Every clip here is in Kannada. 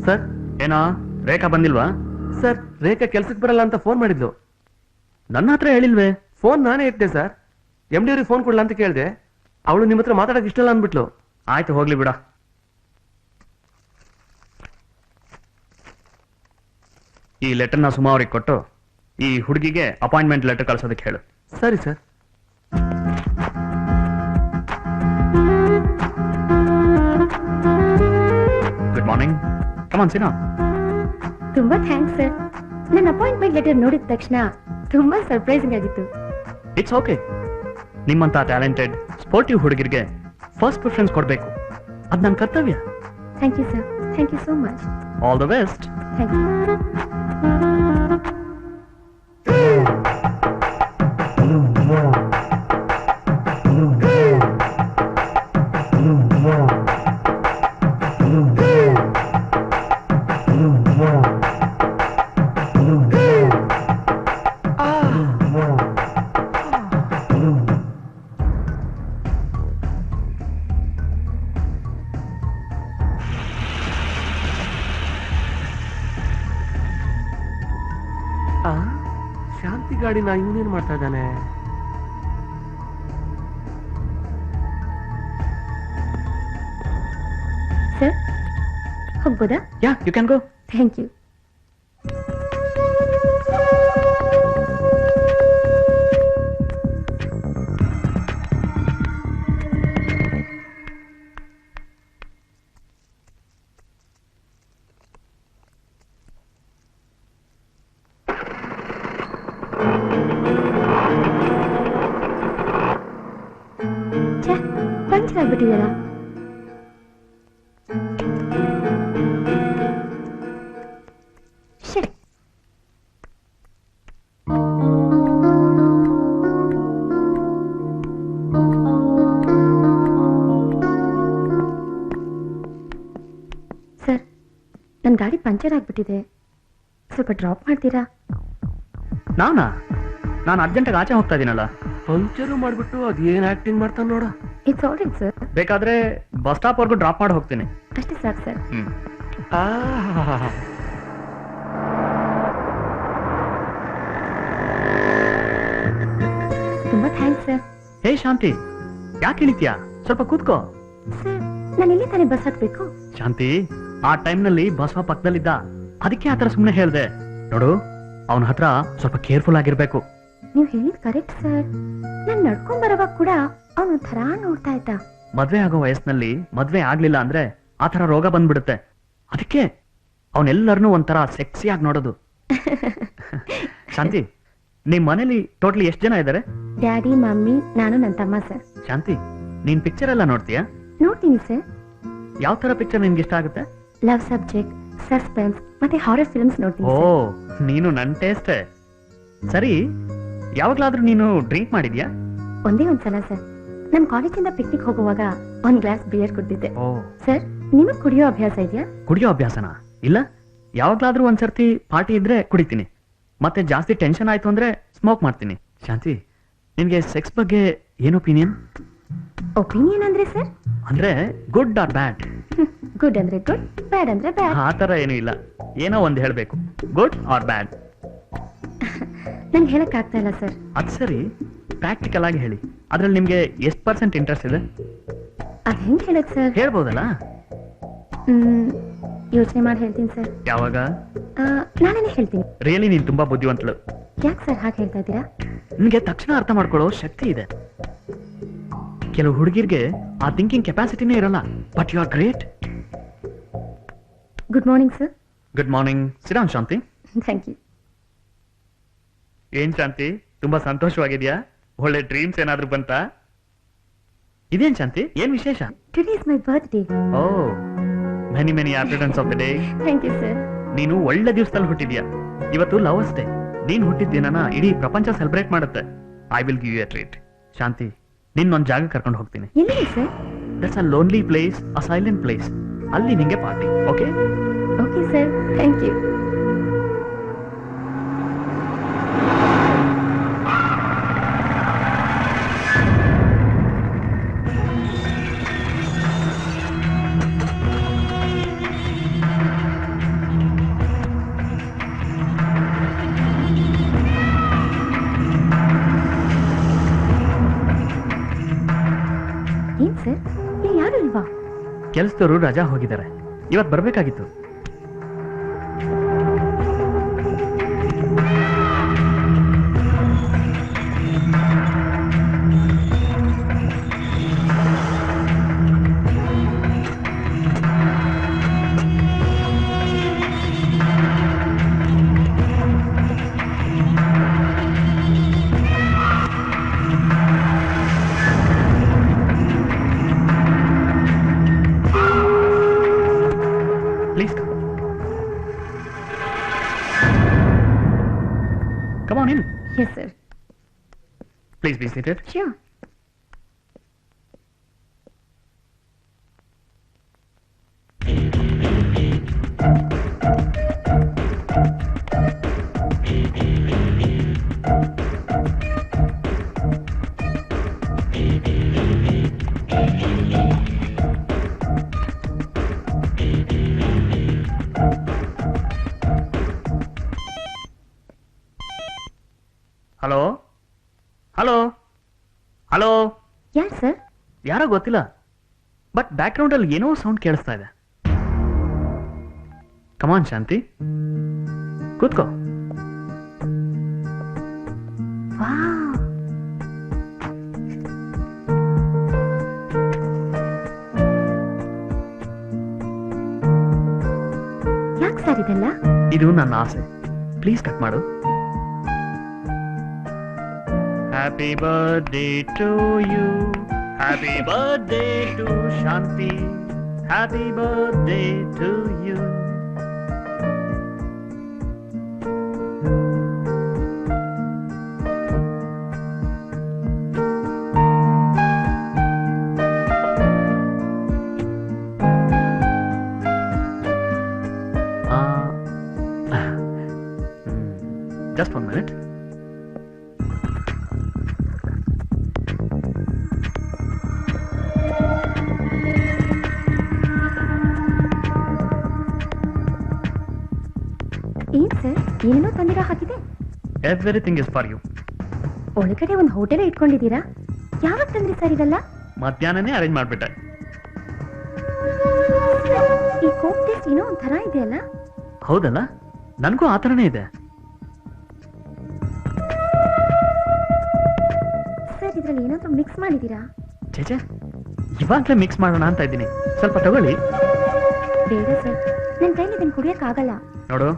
ಸರ್ ಏನೋ ರೇಖಾ ಬಂದಿಲ್ವಾ? ಸರ್ ರೇಖಾ ಕೆಲ್ಸಕ್ಕೆ ಬರಲ್ಲ ಅಂತ ಫೋನ್ ಮಾಡಿದ್ಲು. ನನ್ನ ಹತ್ರ ಹೇಳಿಲ್ವೇ? ಫೋನ್ ನಾನೇ ಇಟ್ಟೆ ಸರ್. MD ಅವ್ರಿಗೆ ಫೋನ್ ಕೊಡ್ಲಾ ಅಂತ ಕೇಳಿದೆ. ಅವಳು ನಿಮ್ಮ ಹತ್ರ ಮಾತಾಡಕ್ ಇಷ್ಟಲ್ಲ ಅಂದ್ಬಿಟ್ಲು. ಆಯ್ತು ಹೋಗ್ಲಿ ಬಿಡ. ಈ ಲೆಟರ್ನ ಸುಮಾ ಅವ್ರಿಗೆ ಕೊಟ್ಟು ಈ ಹುಡುಗಿಗೆ ಅಪಾಯಿಂಟ್ಮೆಂಟ್ ಲೆಟರ್ ಕಳ್ಸೋದಕ್ಕೆ ಹೇಳು. ಸರಿ sir. Good morning. Come on. ತುಂಬಾ ಥ್ಯಾಂಕ್ಸ್ ಸರ್. ನನ್ನ ಅಪಾಯಿಂಟ್ಮೆಂಟ್ ಲೆಟರ್ ನೋಡಿದ ತಕ್ಷಣ ತುಂಬಾ ಸರ್ಪ್ರೈಸಿಂಗ್ ಆಗಿತ್ತು. It's okay. ನಿಮ್ಮಂತ ಟ್ಯಾಲೆಂಟೆಡ್ ಸ್ಪೋರ್ಟಿವ್ ಹುಡುಗಿರಿಗೆ ಫಸ್ಟ್ ಪ್ರಿಫರೆನ್ಸ್ ಕೊಡಬೇಕು. ಅದು ನನ್ನ ಕರ್ತವ್ಯ. Thank you sir. Thank you so much. All the best. Thank you. Shanti ಗಾಡಿನ ಇವನೇನ್ ಮಾಡ್ತಾ ಇದ್ದಾನೆ? ಸರ್ ಹೋಗ್ಬೋದಾ? Ya you can go. Thank you. Puncture ಆಗ್ಬಿಟ್ಟಿದ್ದೀರಾ? ಸರ್ ನನ್ನ ಗಾಡಿ ಪಂಚರ್ ಆಗ್ಬಿಟ್ಟಿದೆ, ಸ್ವಲ್ಪ ಡ್ರಾಪ್ ಮಾಡ್ತೀರಾ? ನಾನು ಅರ್ಜೆಂಟಾಗಿ ಆಚೆ ಹೋಗ್ತಾ ಇದ್ದೀನಲ್ಲ. ಪಂಚರು ಮಾಡ್ಬಿಟ್ಟು ಅದೇನ್ ಆಕ್ಟಿಂಗ್ ಮಾಡ್ತಾನೆ ನೋಡ. It's all right sir. ಬೇಕಾದ್ರೆ ಬಸ್ ಸ್ಟಾಪ್ ವರ್ಗೂ ಡ್ರಾಪ್ ಮಾಡಿ ಹೋಗ್ತೀನಿ. ಅಷ್ಟೇ ಸಾಕು ಸರ್. ತುಂಬಾ ಥ್ಯಾಂಕ್ಸ್ ಸರ್. ಹೇ ಶಾಂತಿ, ಯಾಕೆ ಇಳಿತೀಯಾ? ಸ್ವಲ್ಪ ಕೂತ್ಕೋ. ಸರ್ ನಾನು ಇಲ್ಲಿ ತಾನೇ ಬಸ್ ಹತ್ಬೇಕು. ಶಾಂತಿ, ಆ ಟೈಮ್ನಲ್ಲಿ ಬಸವ ಪಕ್ಕದಲ್ಲಿದ್ದ, ಅದಕ್ಕೆ ಆತರ ಸುಮ್ಮನೆ ಹೇಳ್ದೆ. ನೋಡು, ಅವನ ಹತ್ರ ಸ್ವಲ್ಪ ಕೇರ್ಫುಲ್ ಆಗಿರ್ಬೇಕು. ನೀವು ಹೇಳಿದ್ ಕರೆಕ್ಟ್ ಸರ್. ನಾನು ನಡ್ಕೊಂಡ್ ಬರೋವಾಗ ಕೂಡ ಅವನು ಥರ ನೋಡ್ತಾ ಇದ್ದ. ಮದ್ವೆ ಆಗೋ ವಯಸ್ಸಿನಲ್ಲಿ ಮದ್ವೆ ಆಗ್ಲಿಲ್ಲ ಅಂದ್ರೆ ಆತರ ರೋಗ ಬಂದ್ಬಿಡುತ್ತೆ. ಅದಕ್ಕೆ ಅವನೆಲ್ಲರನ್ನೂ ಒಂಥರ ಸೆಕ್ಸಿ ಆಗಿ ನೋಡೋದು. ಶಾಂತಿ, ನಿಮ್ ಮನೇಲಿ ಟೋಟಲಿ ಎಷ್ಟು ಜನ ಇದ್ದಾರೆ? ಡ್ಯಾಡಿ, ಮಮ್ಮಿ, ನಾನು, ನನ್ನ ತಮ್ಮ ಸರ್. ಶಾಂತಿ, ನೀನ್ ಪಿಕ್ಚರ್ ಎಲ್ಲ ನೋಡ್ತೀಯಾ? ನೋಡ್ತೀನಿ ಸರ್. ಯಾವ ತರ ಪಿಕ್ಚರ್ ನಿನ್ಗೆ ಇಷ್ಟ ಆಗುತ್ತೆ? ಲವ್ ಸಬ್ಜೆಕ್ಟ್, ಸಸ್ಪೆನ್ಸ್ ಮತ್ತೆ ಹಾರರ್ ಫಿಲ್ಮ್ಸ್ ನೋಡ್ತೀನಿ. ಓ, ನೀನು ನನ್ ಟೇಸ್ಟೇ. ಸರಿ, ಯಾವಾಗ್ಲಾದ್ರೂ ನೀನು ಡ್ರಿಂಕ್ ಮಾಡಿದ್ಯಾ? ಒಂದೇ ಒಂದ್ಸಲ ಸರ್. ನಮ್ ಕಾಲೇಜಿಂದ ಪಿಕ್ನಿಕ್ ಹೋಗುವಾಗ ಒಂದ್ ಗ್ಲಾಸ್ ಬಿಯರ್ ಕುಡ್ದಿದ್ದೆ. ಓ ಸರ್, ನಿಮಗ್ ಕುಡಿಯೋ ಅಭ್ಯಾಸ ಇದೆಯಾ? ಕುಡಿಯೋ ಅಭ್ಯಾಸನಾ? ಇಲ್ಲ, ಯಾವಾಗ್ಲಾದ್ರೂ ಒಂದ್ಸರ್ತಿ ಪಾರ್ಟಿ ಇದ್ರೆ ಕುಡಿತೀನಿ. ಮತ್ತೆ ಜಾಸ್ತಿ ಟೆನ್ಷನ್ ಆಯ್ತು ಅಂದ್ರೆ ಸ್ಮೋಕ್ ಮಾಡ್ತೀನಿ. ಶಾಂತಿ, ನಿನ್ಗೆ ಸೆಕ್ಸ್ ಬಗ್ಗೆ ಏನು ಒಪಿನಿಯನ್? ಒಪಿನಿಯನ್ ಅಂದ್ರೆ ಸರ್? ಅಂದ್ರೆ ಗುಡ್ ಆರ್ ಬ್ಯಾಡ್? ಗುಡ್ ಅಂದ್ರೆ ಗುಡ್, ಬ್ಯಾಡ್ ಅಂದ್ರೆ ಬ್ಯಾಡ್. ಆ ತರ ಏನು ಇಲ್ಲ, ಏನೋ ಒಂದ್ ಹೇಳ್ಬೇಕು. ಗುಡ್ ಆರ್ ಬ್ಯಾಡ್? ನಂಗೆ ಹೇಳಕ್ ಆಗ್ತಾ ಇಲ್ಲ ಸರ್. ಅದ್ ಸರಿ, ಪ್ರಾಕ್ಟಿಕಲ್ ಆಗಿ ಹೇಳಿ. ಅದ್ರಲ್ಲಿ ನಿಮ್ಗೆ ಎಷ್ಟು % ಇಂಟ್ರೆಸ್ಟ್ ಇದೆ? ಅದ್ ಹೆಂಗ್ ಹೇಳಕ್ ಸರ್? ಹೇಳ್ಬೋದಲ್ಲ? ಯೋಚನೆ ಮಾಡಿ ಹೇಳ್ತೀನಿ ಸರ್. ಯಾವಾಗ? ನಾನೇನೆ ಹೇಳ್ತೀನಿ. ರಿಯಲಿ ನೀನ್ ತುಂಬಾ ಬುದ್ಧಿವಂತಳು. ಯಾಕೆ ಸರ್ ಹಾಗೆ ಹೇಳ್ತಾ ಇದ್ದೀರಾ? ನಿನ್ಗೆ ತಕ್ಷಣ ಅರ್ಥ ಮಾಡ್ಕೊಳ್ಳೋ ಶಕ್ತಿ ಇದೆ. ಕೆಲವು ಹುಡುಗಿರ್ಗೆ ಆ ಥಿಂಕಿಂಗ್ ಕೆಪಾಸಿಟಿನೇ ಇರಲ್ಲ. But you are great. Good morning sir. Good morning. Sit down Shanti. Thank you. ಏನ್ ಶಾಂತಿ, ತುಂಬಾ ಸಂತೋಷವಾಗಿದ್ಯಾ? ಒಳ್ಳೆ ಡ್ರೀಮ್ಸ್ ಏನಾದ್ರೂ ಬಂತಾ? ಇದೇನ್ ಶಾಂತಿ, ಏನ್ ವಿಶೇಷ? Today is my birthday. Oh, many many happy returns of the day. Thank you sir. ನೀನು ಒಳ್ಳೆ ದಿವಸದಲ್ಲಿ ಹುಟ್ಟಿದ್ಯಾ. ಇವತ್ತು ಲವರ್ಸ್ ಡೇ. ನೀನ್ ಹುಟ್ಟಿದ ದಿನನ ಇಡೀ ಪ್ರಪಂಚ ಸೆಲೆಬ್ರೇಟ್ ಮಾಡುತ್ತೆ. I will give you a treat. Shanti, ನಿನ್ನೊಂದು ಜಾಗ ಕರ್ಕೊಂಡು ಹೋಗ್ತೀನಿ. ಎಲ್ಲಿದೆ sir? That's a lonely place, a silent place. ಅಲ್ಲಿ ನಿಂಗೆ party. Okay? Okay sir, thank you. ಕೆಲ್ಸದವರು ರಜಾ ಹೋಗಿದ್ದಾರೆ, ಇವತ್ತು ಬರ್ಬೇಕಾಗಿತ್ತು. Please come. Come on in. Yes, sir. Please be seated. Sure. Hello hello hello, ಯಾರು ಸರ್? ಯಾರೋ ಗೊತ್ತಿಲ್ಲ, ಬಟ್ ಬ್ಯಾಕ್ಗ್ರೌಂಡ್ ಅಲ್ಲಿ ಏನೋ ಸೌಂಡ್ ಕೇಳಿಸ್ತಾ ಇದೆ. ಕಮಾನ್ ಶಾಂತಿ, ಕೂತ್ಕೋ. ವಾವ್, ಯಾಕೆ ಸರ್ ಇದೆಲ್ಲ? ಇದು ನನ್ನ ಆಸೆ, ಪ್ಲೀಸ್ ಕಟ್ ಮಾಡು. Happy birthday to you, happy birthday to Shanti, happy birthday to you. Just 1 minute. ಏನ್ ಸರ್, ಏನೇನೋ ತಂದಿರ ಹಾಕಿದೆ? Everything is for you. ಒಳಗಡೆ ಒಂದು ಹೋಟೆಲ್ ಇಟ್ಕೊಂಡಿದ್ದೀರಾ? ಯಾವಾಗ ತಂದ್ರಿ ಸರ್ ಇದೆಲ್ಲ? ಮಧ್ಯಾಹ್ನನೇ ಅರೇಂಜ್ ಮಾಡ್ಬಿಟ್ಟೆ. ಈ ಕೋಕ್ ಟೇಸ್ಟ್ ಏನೋ ಒಂಥರ ಇದೆಯಲ್ಲ? ಹೌದಲ್ಲ, ನನಗೂ ಆ ಥರನೇ ಇದೆ. ಸರ್, ಇದ್ರಲ್ಲಿ ಏನಾದ್ರೂ ಮಿಕ್ಸ್ ಮಾಡಿದ್ದೀರಾ? ಚೇಚೆ, ಇವಾಗಲೇ ಮಿಕ್ಸ್ ಮಾಡೋಣ ಅಂತ ಇದ್ದೀನಿ, ಸ್ವಲ್ಪ ತಗೊಳ್ಳಿ. ಬೇಡ ಸರ್, ನನ್ನ ಕೈಲಿ ಇದನ್ನು ಕುಡಿಯೋಕ್ಕಾಗಲ್ಲ. ನೋಡು,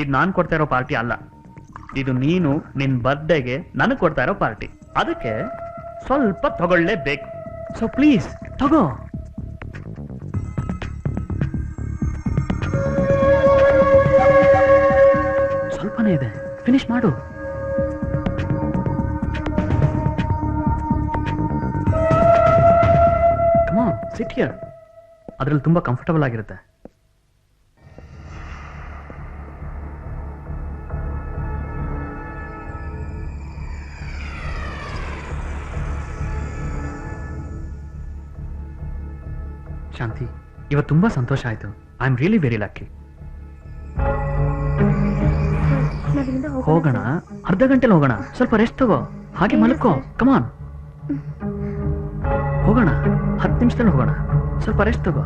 ಇದು ನಾನು ಕೊಡ್ತಾ ಇರೋ ಪಾರ್ಟಿ ಅಲ್ಲ, ಇದು ನೀನು ನಿನ್ನ ಬರ್ತ್ಡೇಗೆ ನನಗೆ ಕೊಡ್ತಾ ಇರೋ ಪಾರ್ಟಿ. ಅದಕ್ಕೆ ಸ್ವಲ್ಪ ತಗೊಳ್ಳೇಬೇಕು. ಸೊ ಪ್ಲೀಸ್ ತಗೋ. ಸ್ವಲ್ಪನೇ ಇದೆ, ಫಿನಿಶ್ ಮಾಡು. Come on, sit here. ಅದರಲ್ಲಿ ತುಂಬಾ ಕಂಫರ್ಟಬಲ್ ಆಗಿರುತ್ತೆ. ಶಾಂತಿ, ಇವತ್ತು ತುಂಬಾ ಸಂತೋಷ ಆಯ್ತು. I am really very lucky. ಹೋಗೋಣ, ಅರ್ಧ ಗಂಟೆಲಿ ಹೋಗೋಣ. ಸ್ವಲ್ಪ ರೆಸ್ಟ್ ತಗೋ, ಹಾಗೆ ಮಲ್ಕೋ. ಕಮಾನ್, ಹೋಗೋಣ, 10 ನಿಮಿಷದಲ್ಲಿ ಹೋಗೋಣ. ಸ್ವಲ್ಪ ರೆಸ್ಟ್ ತಗೋ.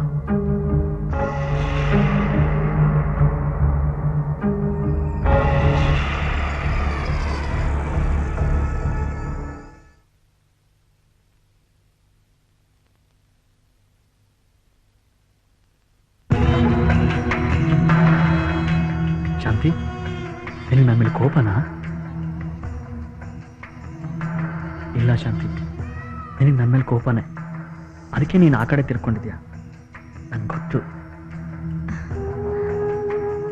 ಶಾಂತಿ, ನಿನಗೆ ನನ್ನ ಮೇಲೆ ಕೋಪನಾ? ಇಲ್ಲ ಶಾಂತಿ, ನಿನಗೆ ನನ್ನ ಮೇಲೆ ಕೋಪನೇ. ಅದಕ್ಕೆ ನೀನು ಆ ಕಡೆ ತಿರ್ಕೊಂಡಿದ್ಯಾ, ನಂಗೆ ಗೊತ್ತು.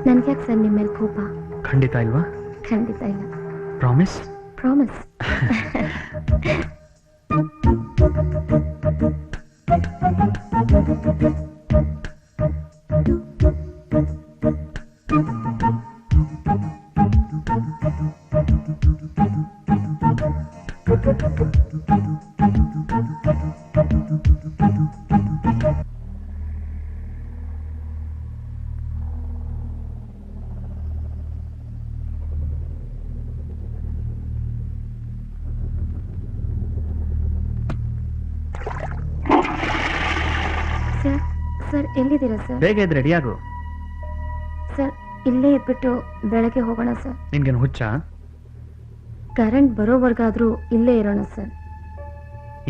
ನನ್ಗ್ಯಾಕೆ ಸರ್ ನಿಮ್ಮ ಮೇಲೆ ಕೋಪ? ಖಂಡಿತ ಇಲ್ವಾ? ಖಂಡಿತ ಇಲ್ಲ. ಪ್ರಾಮಿಸ್? ಪ್ರಾಮಿಸ್. ಸರ್, ಸರ್ ಎಲ್ಲಿದ್ದೀರಾ ಸರ್? ಬೇಗ ಎದ್ದು ರೆಡಿಯಾಗು. ಸರ್ ಇಲ್ಲೇ ಇದ್ಬಿಟ್ಟು ಬೆಳಗ್ಗೆ ಹೋಗೋಣ ಸರ್. ನಿನ್ಗೇನು ಹುಚ್ಚ? ಕರೆಂಟ್ ಬರೋವರೆಗಾದ್ರೂ ಇಲ್ಲೇ ಇರೋಣ ಸರ್.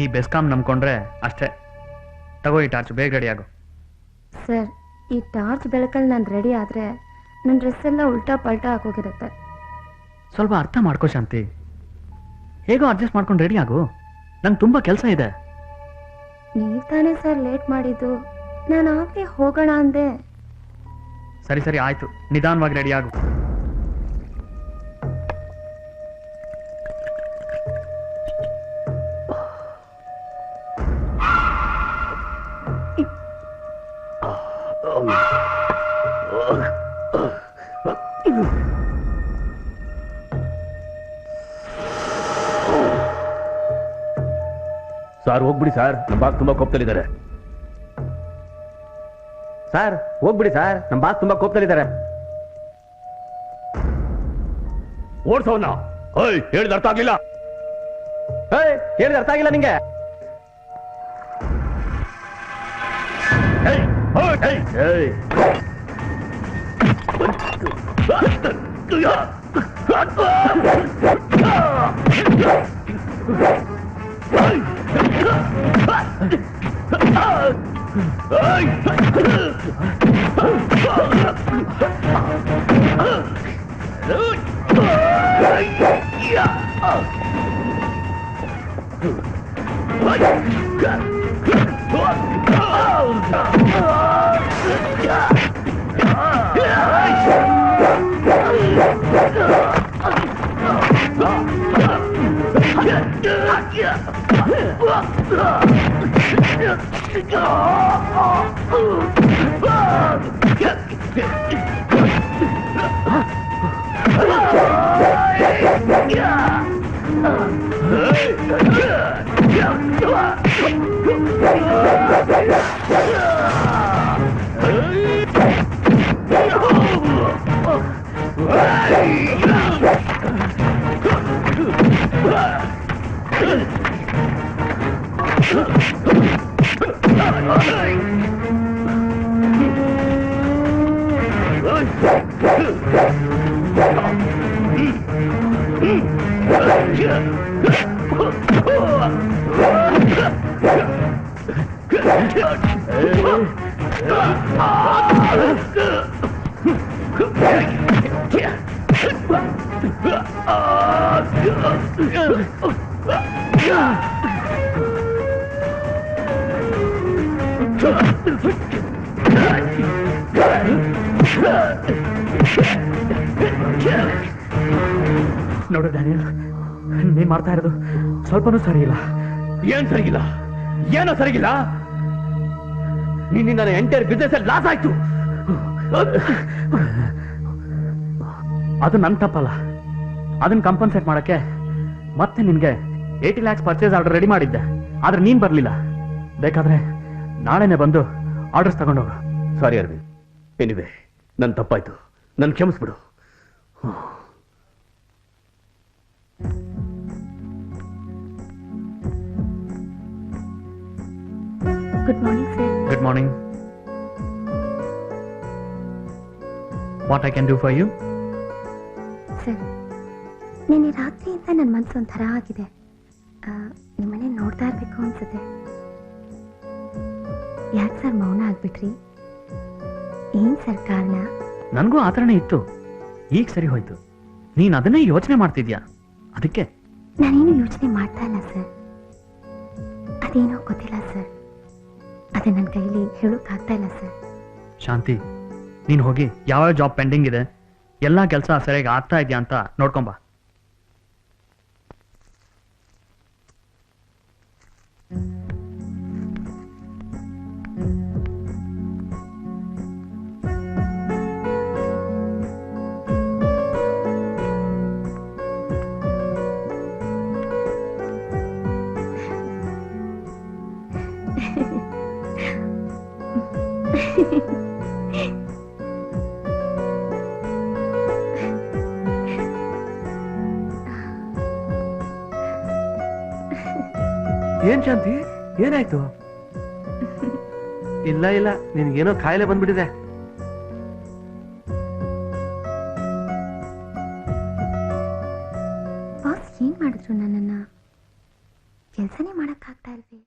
ಈ ಬೆಸ್ಕಾಂ ನಂಬ್ಕೊಂಡ್ರೆ ಅಷ್ಟೇ. ತಗೋ ಈ ಟಾರ್ಚ್, ಬೇಗ ರೆಡಿಯಾಗು. ಸರ್ ಈ ಟಾರ್ಚ್ ಬೆಳಕಲ್ಲಿ ನಾನು ರೆಡಿ ಆದರೆ ನನ್ನ ಡ್ರೆಸ್ ಎಲ್ಲ ಉಲ್ಟಾ ಪಲ್ಟಾ ಹಾಕೋಗಿರುತ್ತೆ. ಸ್ವಲ್ಪ ಅರ್ಥ ಮಾಡ್ಕೋ ಶಾಂತಿ. ಹೇಗೋ ಅಡ್ಜಸ್ಟ್ ಮಾಡ್ಕೊಂಡು ರೆಡಿ ಆಗು. ನಂಗೆ ತುಂಬಾ ಕೆಲಸ ಇದೆ. ನೀವು ತಾನೇ ಸರ್ ಲೇಟ್ ಮಾಡಿದ್ದು. ನಾನು ಆಗಲೇ ಹೋಗೋಣ ಅಂದೆ. ಸರಿ ಸರಿ ಆಯ್ತು, ನಿಧಾನವಾಗಿ ರೆಡಿ ಆಗು. ಸರ್ ಹೋಗ್ಬಿಡಿ ಸರ್, ನಮ್ಮ ಬಾಸ್ ತುಂಬಾ ಕೋಪದಲ್ಲಿದ್ದಾರೆ. ಸರ್ ಹೋಗ್ಬಿಡಿ ಸರ್, ನಮ್ಮ ಬಾಸ್ ತುಂಬಾ ಕೋಪದಲ್ಲಿದ್ದಾರೆ. ಓಡ್ಸೋಣ. ಹೇಳಿದ ಅರ್ಥ ಆಗ್ಲಿಲ್ಲ. ಹೇಳಿದ ಅರ್ಥ ಆಗಿಲ್ಲ ನಿಂಗೆ. ನೋಡು ಡ್ಯಾನಿಯಲ್, ನೀನ್ ಮಾಡ್ತಾ ಇರೋದು ಸ್ವಲ್ಪನೂ ಸರಿ ಇಲ್ಲ. ಏನ್ ಸರಿಗಿಲ್ಲ? ಏನೋ ಸರಿಗಿಲ್ಲ. ನಿನ್ನಿಂದ ನನ್ನ ಎಂಟೈರ್ ಬಿಸ್ನೆಸ್ ಲಾಸ್ ಆಯ್ತು. ಅದು ನನ್ ತಪ್ಪಲ್ಲ. ಅದನ್ನ ಕಂಪನ್ಸೇಟ್ ಮಾಡಕ್ಕೆ ಮತ್ತೆ ನಿನ್ಗೆ 80 lakhs ಪರ್ಚೇಸ್ ಆರ್ಡರ್ ರೆಡಿ ಮಾಡಿದ್ದೆ. ಆದ್ರೆ ನೀನ್ ಬರ್ಲಿಲ್ಲ. ಬೇಕಾದ್ರೆ ನಾಳೆನೆ ಬಂದು ಆರ್ಡರ್ಸ್ ತಗೊಂಡೋಗು. ಸಾರಿ ಅರವಿಂದ್, ಎನಿವೆ ನನ್ನ ತಪ್ಪಾಯ್ತು, ನನ್ ಕ್ಷಮಿಸ್ಬಿಡು. Good morning sir. Good morning. What I can do for you? Sir ನಿನ್ನೆ ರಾತ್ರಿಯಿಂದ ನನ್ನ ಮನಸ್ಸು ಒಂಥರ ಆಗಿದೆ. ನಿಮ್ಮನೆ ನೋಡ್ತಾ ಇರಬೇಕು ಅನ್ಸುತ್ತೆ. ಯಾಕೆ ಸರ್ ಮೌನ ಆಗ್ಬಿಟ್ರಿ? ಏನ್ ಸರ್ ಕಾರಣ? ನನಗೂ ಆ ಥರನೇ ಇತ್ತು. ಈಗ ಸರಿ ಹೋಯ್ತು. ನೀನ್ ಅದನ್ನೇ ಯೋಚನೆ ಮಾಡ್ತಿದ್ಯಾ, ಅದಕ್ಕೆ. ನಾನೇನು ಯೋಚನೆ ಮಾಡ್ತಾ ಇಲ್ಲ ಸರ್. ಅದೇನೋ ಗೊತ್ತಿಲ್ಲ ಸರ್. ಅದೇ ನನ್ನ ಕೈಲಿ ಹೇಳೋಕ್ಕಾಗ್ತಾ ಇಲ್ಲ ಸರ್. ಶಾಂತಿ, ನೀನ್ ಹೋಗಿ ಯಾವ ಜಾಬ್ ಪೆಂಡಿಂಗ್ ಇದೆ, ಎಲ್ಲಾ ಕೆಲಸ ಸರಿಯಾಗಿ ಆಗ್ತಾ ಇದೆಯಾ ಅಂತ ನೋಡ್ಕೊಂಬ. ಏನ್ ಶಾಂತಿ, ಏನಾಯ್ತು? ಇಲ್ಲ ಇಲ್ಲ ನಿನ್ಗೇನೋ ಕಾಯಿಲೆ ಬಂದ್ಬಿಟ್ಟಿದೆ. ಬಾಸ್ ಏನ್ ಮಾಡಿದ್ರು ನನ್ನನ್ನ ಕೆಲಸನೇ ಮಾಡಕ್ಕಾಗ್ತಾ ಇಲ್ವೇ?